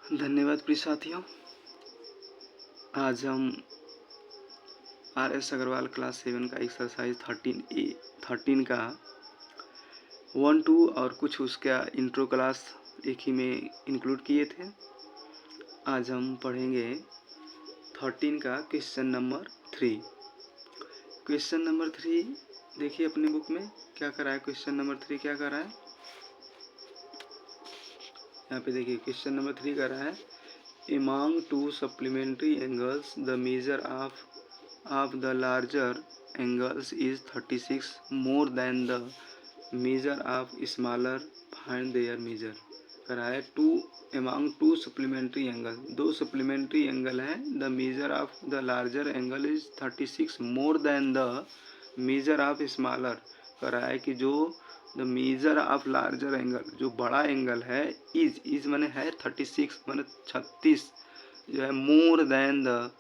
धन्यवाद प्रिय साथियों। आज हम RS अग्रवाल क्लास 7 का एक्सरसाइज 13 का 1, 2 और कुछ उसका इंट्रो क्लास एक ही में इंक्लूड किए थे। आज हम पढ़ेंगे 13 का क्वेश्चन नंबर 3। क्वेश्चन नंबर 3 देखिए अपनी बुक में क्या कर रहा है। क्वेश्चन नंबर 3 क्या कर रहा है, यहाँ पे देखिए। क्वेश्चन नंबर 3 कर रहा है among two supplementary angles the measure of the larger angles is 36 more than the measure of smaller, find their measure। कर रहा है among two supplementary angle, दो supplementary angle है। the measure of the larger angle is 36 more than the measure of smaller। कर रहा है कि जो the measure of larger angle, जो बड़ा एंगल है, इज माने है 36 माने 36 जो है, more than the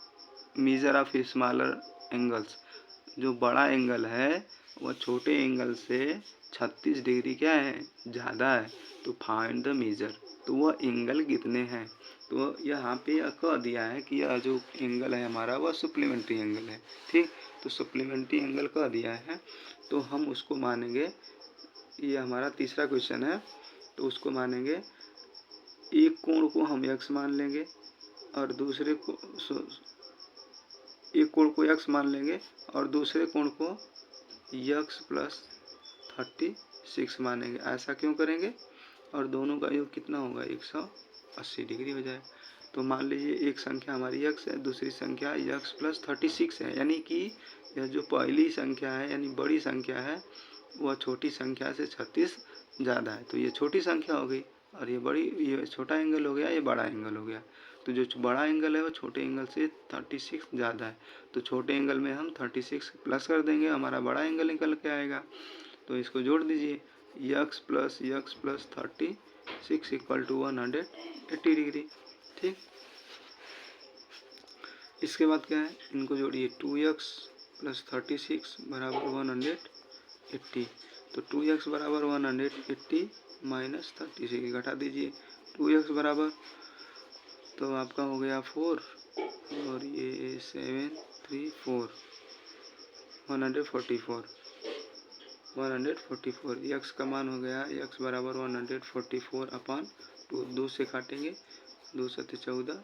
measure of smaller angles, जो बड़ा एंगल है वह छोटे एंगल से 36 डिग्री क्या है, ज़्यादा है। तो फाइंड द मेजर, तो वह एंगल कितने हैं। तो यहाँ पे कह दिया है कि यह जो एंगल है हमारा वह सप्लीमेंट्री एंगल है। ठीक, तो सप्लीमेंट्री एंगल कह दिया है तो हम उसको मानेंगे। ये हमारा तीसरा क्वेश्चन है, तो उसको मानेंगे। एक कोण को हम x मान लेंगे और दूसरे को एक कोण को x मान लेंगे और दूसरे कोण को x प्लस 36 मानेंगे। ऐसा क्यों करेंगे, और दोनों का योग कितना होगा, 180 डिग्री हो जाए। तो मान लीजिए एक संख्या हमारी x है, दूसरी संख्या x प्लस 36 है, यानी कि यह जो पहली संख्या है यानी बड़ी संख्या है वह छोटी संख्या से 36 ज़्यादा है। तो ये छोटी संख्या हो गई और ये छोटा एंगल हो गया, ये बड़ा एंगल हो गया। तो जो बड़ा एंगल है वो छोटे एंगल से 36 ज़्यादा है। तो छोटे एंगल में हम 36 प्लस कर देंगे, हमारा बड़ा एंगल निकल के आएगा। तो इसको जोड़ दीजिए, x plus 36 equal to 180 degree. ठीक, इसके बाद क्या है, इनको जोड़िए, 2x प्लस 36 बराबर 180। तो 2x बराबर 180 माइनस 36 घटा दीजिए। 2x बराबर तो आपका हो गया 4 और ये 7 3 4 144। x का मान हो गया, x बराबर 144 अपान 2, 2 से काटेंगे, 2 सत्ते 14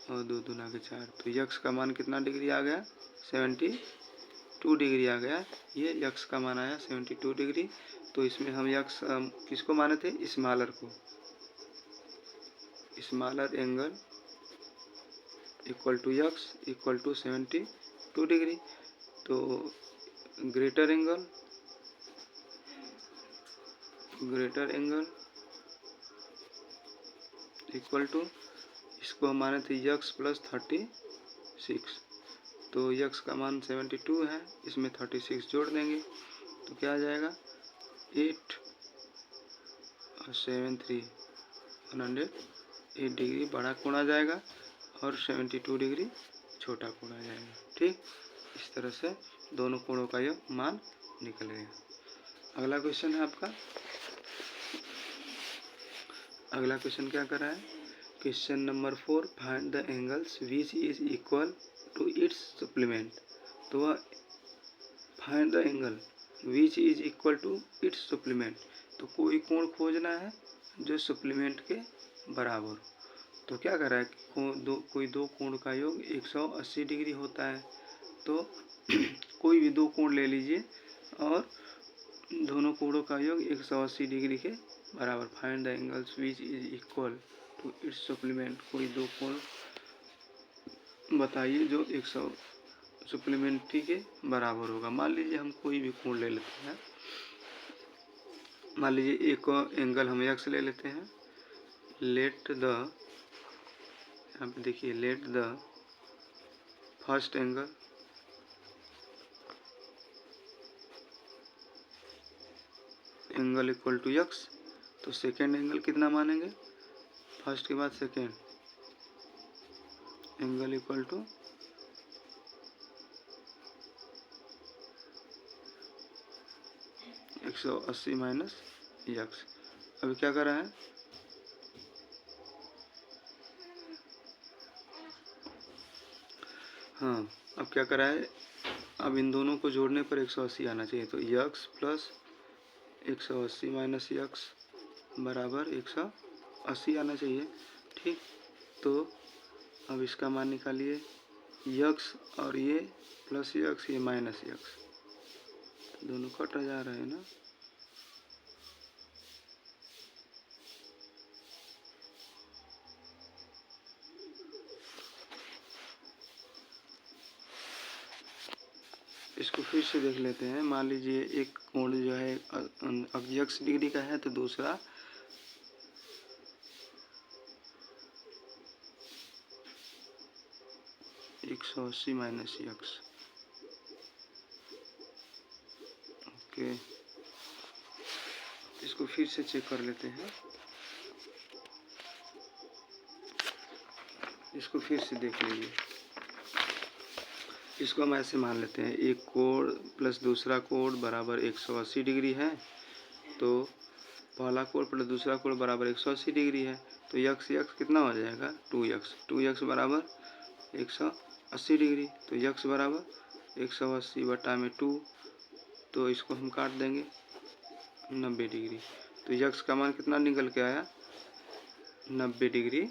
और 2 दूना के 4। तो x का मान कितना डिग्री आ गया, 72 डिग्री आ गया। ये x का मान आया 72 डिग्री। तो इसमें हम x किसको माने थे, स्मॉलर को। Smaller angle equal to x equal to 72 degree. तो ग्रेटर एंगल इक्वल टू, इसको हम माने थे x प्लस 36। तो x का मान 72 है, इसमें 36 जोड़ देंगे तो क्या आ जाएगा, 8 और 7 3 108 डिग्री बड़ा कोण आ जाएगा और 72 डिग्री छोटा कोण आ जाएगा। ठीक, इस तरह से दोनों कोणों का यह मान निकल गया। अगला क्वेश्चन है आपका। अगला क्वेश्चन क्या कर रहा है, question number 4, find the angles which is equal to its supplement. तो वह find the angle which is equal to its supplement, तो कोई कोण खोजना है जो सप्लीमेंट के बराबर। तो क्या कर रहा है, कोई दो कोण का योग 180 डिग्री होता है। तो कोई भी दो कोण ले लीजिए और दोनों कोणों का योग 180 डिग्री के बराबर। Find the angles which is equal to its supplement, कोई दो कोण बताइए जो 100 सप्लीमेंट्री के बराबर होगा। मान लीजिए हम कोई भी कोण ले लेते हैं। मान लीजिए एक एंगल हम x ले लेते हैं। लेट द, यहाँ पे देखिए, let the first angle equal to x। तो सेकेंड एंगल कितना मानेंगे, फर्स्ट के बाद second angle equal to 180 minus x। अभी क्या कर रहा है, हाँ, अब क्या करा है, अब इन दोनों को जोड़ने पर 180 आना चाहिए। तो यक्स प्लस 180 माइनस यक्स बराबर 180 आना चाहिए। ठीक, तो अब इसका मान निकालिए, यक्स और ये प्लस यक्स, ये माइनस यक्स, दोनों कट जा रहे हैं ना। इसको फिर से देख लेते हैं। मान लीजिए एक कोण जो है अब यक्स डिग्री का है, तो दूसरा 180 माइनस यक्स। ओके, इसको फिर से चेक कर लेते हैं। इसको फिर से देख लीजिए। इसको हम ऐसे मान लेते हैं, एक कोण प्लस दूसरा कोण बराबर 180 डिग्री है। तो पहला कोण प्लस दूसरा कोण बराबर 180 डिग्री है। तो यक्स यक्स कितना हो जाएगा, 2x बराबर 180 डिग्री। तो यक्स बराबर 180 बटा में 2, तो इसको हम काट देंगे 90 डिग्री। तो यक्स का मान कितना निकल के आया, 90 डिग्री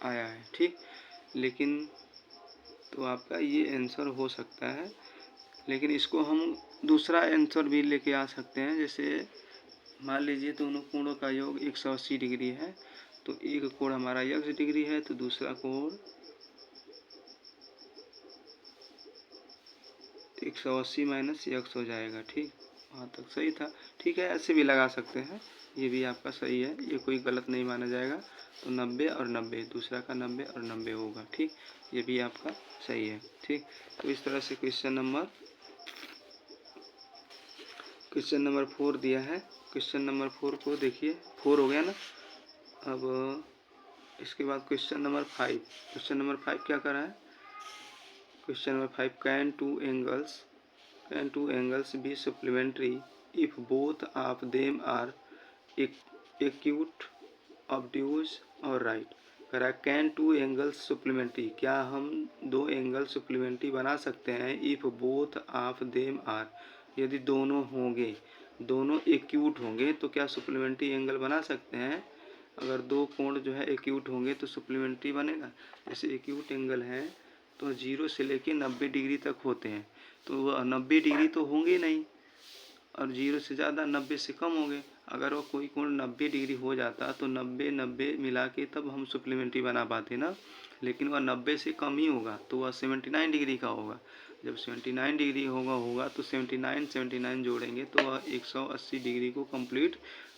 आया है। ठीक, लेकिन तो आपका ये आंसर हो सकता है, लेकिन इसको हम दूसरा आंसर भी लेके आ सकते हैं। जैसे मान लीजिए दोनों कोणों का योग 180 डिग्री है, तो एक कोण हमारा यक्स डिग्री है, तो दूसरा कोण 180 माइनस यक्स हो जाएगा। ठीक, वहाँ तक सही था। ठीक है, ऐसे भी लगा सकते हैं, ये भी आपका सही है, ये कोई गलत नहीं माना जाएगा। तो 90 और 90, दूसरा का 90 और 90 होगा। ठीक, ये भी आपका सही है। ठीक, तो इस तरह से क्वेश्चन नंबर 4 दिया है। क्वेश्चन नंबर 4 को देखिए, 4 हो गया ना। अब इसके बाद क्वेश्चन नंबर 5। क्वेश्चन नंबर 5 क्या कर रहा है, question number 5, can two angles be supplementary if both of them are acute, obtuse और राइट। कह रहा है कैन टू एंगल्स सप्लीमेंट्री, क्या हम दो एंगल सप्लीमेंट्री बना सकते हैं, if both of them are, यदि दोनों होंगे, दोनों एक्यूट होंगे, तो क्या सप्लीमेंट्री एंगल बना सकते हैं। अगर दो कोण जो है एक्यूट होंगे तो सप्लीमेंट्री बनेगा। जैसे एक्यूट एंगल है तो 0 से लेके 90 डिग्री तक होते हैं, तो वह 90 डिग्री तो होंगे नहीं, और 0 से ज़्यादा 90 से कम हो गए। अगर वो कोई कोण 90 डिग्री हो जाता तो 90 मिला के तब हम सप्लीमेंट्री बना पाते ना, लेकिन वह 90 से कम ही होगा, तो वह 79 डिग्री का होगा। जब 79 डिग्री होगा तो 79 जोड़ेंगे तो वह 180 डिग्री को कंप्लीट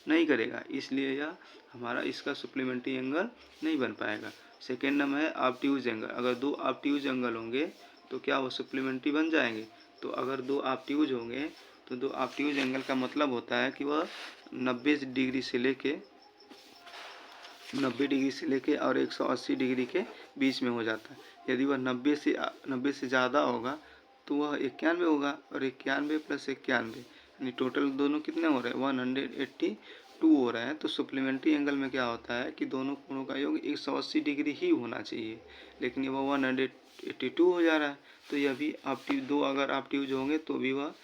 नहीं करेगा, इसलिए यह हमारा इसका सप्लीमेंट्री एंगल नहीं बन पाएगा। सेकेंड नंबर है ऑब्ट्यूज एंगल। अगर दो ऑब्ट्यूज एंगल होंगे तो क्या वो सप्लीमेंट्री बन जाएंगे। तो अगर दो ऑब्ट्यूज होंगे तो दो ऑब्ट्यूज एंगल का मतलब होता है कि वह 90 डिग्री से लेके और 180 डिग्री के बीच में हो जाता है। यदि वह 90 से ज़्यादा होगा तो वह 91 होगा, और 91 प्लस 91 यानी टोटल दोनों कितने हो रहे हैं, 182 हो रहे हैं। तो सप्लीमेंट्री एंगल में क्या होता है कि दोनों कोणों का योग 180 डिग्री ही होना चाहिए, लेकिन वह 182 हो जा रहा है। तो यह भी दो अगर ऑब्ट्यूज होंगे तो भी वह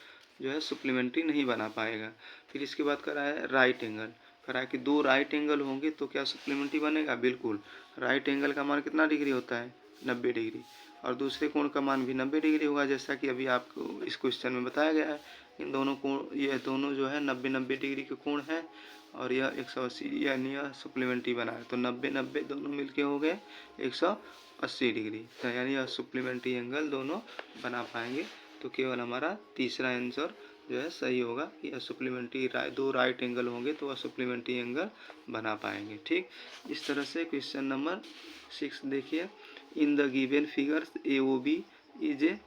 जो है सप्लीमेंट्री नहीं बना पाएगा। फिर इसके बाद करा है राइट एंगल। करा है कि दो राइट एंगल होंगे तो क्या सप्लीमेंट्री बनेगा, बिल्कुल। राइट एंगल का मान कितना डिग्री होता है, 90 डिग्री, और दूसरे कोण का मान भी 90 डिग्री होगा, जैसा कि अभी आपको इस क्वेश्चन में बताया गया है। इन दोनों कोण, ये दोनों जो है 90 डिग्री के कोण है, और यह 180 यानी यह सप्लीमेंट्री बना है। तो 90 दोनों मिलके हो गए 180 डिग्री, तो यानी यह सप्लीमेंट्री एंगल दोनों बना पाएंगे। तो केवल हमारा तीसरा आंसर जो है सही होगा कि सप्लीमेंट्री दो राइट एंगल होंगे तो वह सप्लीमेंट्री एंगल बना पाएंगे। ठीक, इस तरह से क्वेश्चन नंबर 6 देखिए। In the given figures AOB is a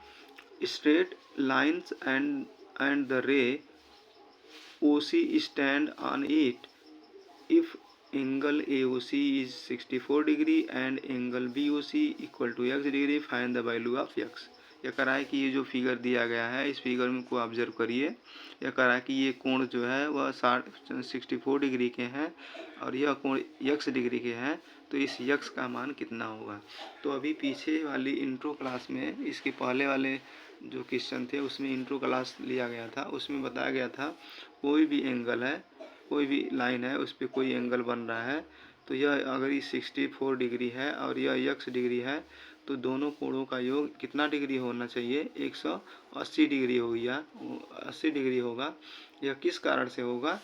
straight lines and the रे OC stand on it. If angle AOC is 64 degree and angle BOC equal to x degree, find the value of x. यह कह रहा है कि ये जो figure दिया गया है इस फिगर में को ऑब्जर्व करिए। यह कह रहा है कि ये कोण जो है वह 64 डिग्री के हैं और यह कोण x डिग्री के हैं, तो इस x का मान कितना होगा। तो अभी पीछे वाली इंट्रो क्लास में इसके पहले वाले जो क्वेश्चन थे उसमें इंट्रो क्लास लिया गया था, उसमें बताया गया था कोई भी एंगल है, कोई भी लाइन है उस पर कोई एंगल बन रहा है, तो यह अगर ये 64 डिग्री है और यह x डिग्री है तो दोनों कोणों का योग कितना डिग्री होना चाहिए, 180 डिग्री होगी या 80 डिग्री होगा। यह किस कारण से होगा,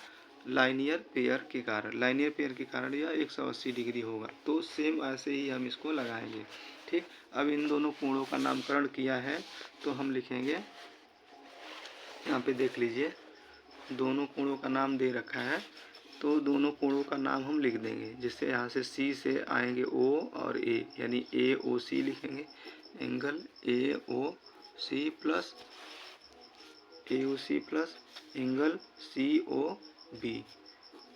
लाइनियर पेयर के कारण। लाइनियर पेयर के कारण यह 180 डिग्री होगा। तो सेम ऐसे ही हम इसको लगाएंगे। ठीक, अब इन दोनों कोणों का नामकरण किया है तो हम लिखेंगे, यहाँ पे देख लीजिए दोनों कोणों का नाम दे रखा है, तो दोनों कोणों का नाम हम लिख देंगे। जिससे यहाँ से C से आएंगे O और A, यानी AOC लिखेंगे, angle AOC plus AOC plus angle COB,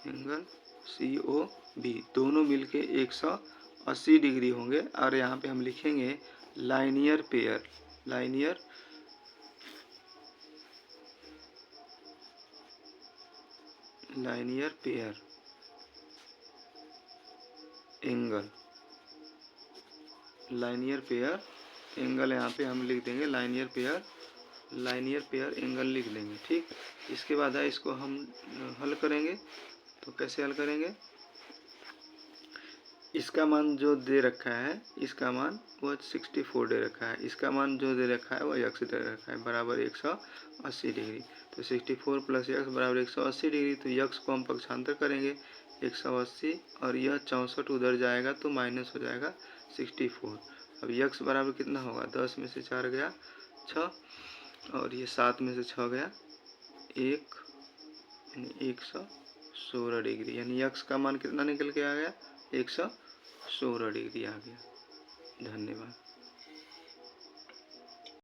angle COB दोनों मिलके 180 डिग्री होंगे। और यहाँ पे हम लिखेंगे linear pair, linear pair angle, linear pair angle यहाँ पे हम लिख देंगे लाइनियर पेयर एंगल लिख देंगे। ठीक, इसके बाद है इसको हम हल करेंगे। तो कैसे हल करेंगे, इसका मान जो दे रखा है, इसका मान वो 64 दे रखा है, इसका मान जो दे रखा है वो x दे रखा है बराबर 180 डिग्री। तो 64 प्लस x बराबर 180 डिग्री। तो x को हम पक्षांतर करेंगे 180 और यह 64 उधर जाएगा तो माइनस हो जाएगा 64। अब x बराबर कितना होगा, 10 में से 4 गया 6 और ये 7 में से 6 गया 1, यानी 116 डिग्री, यानी x का मान कितना निकल के आ गया, 116 डिग्री आ गया। धन्यवाद।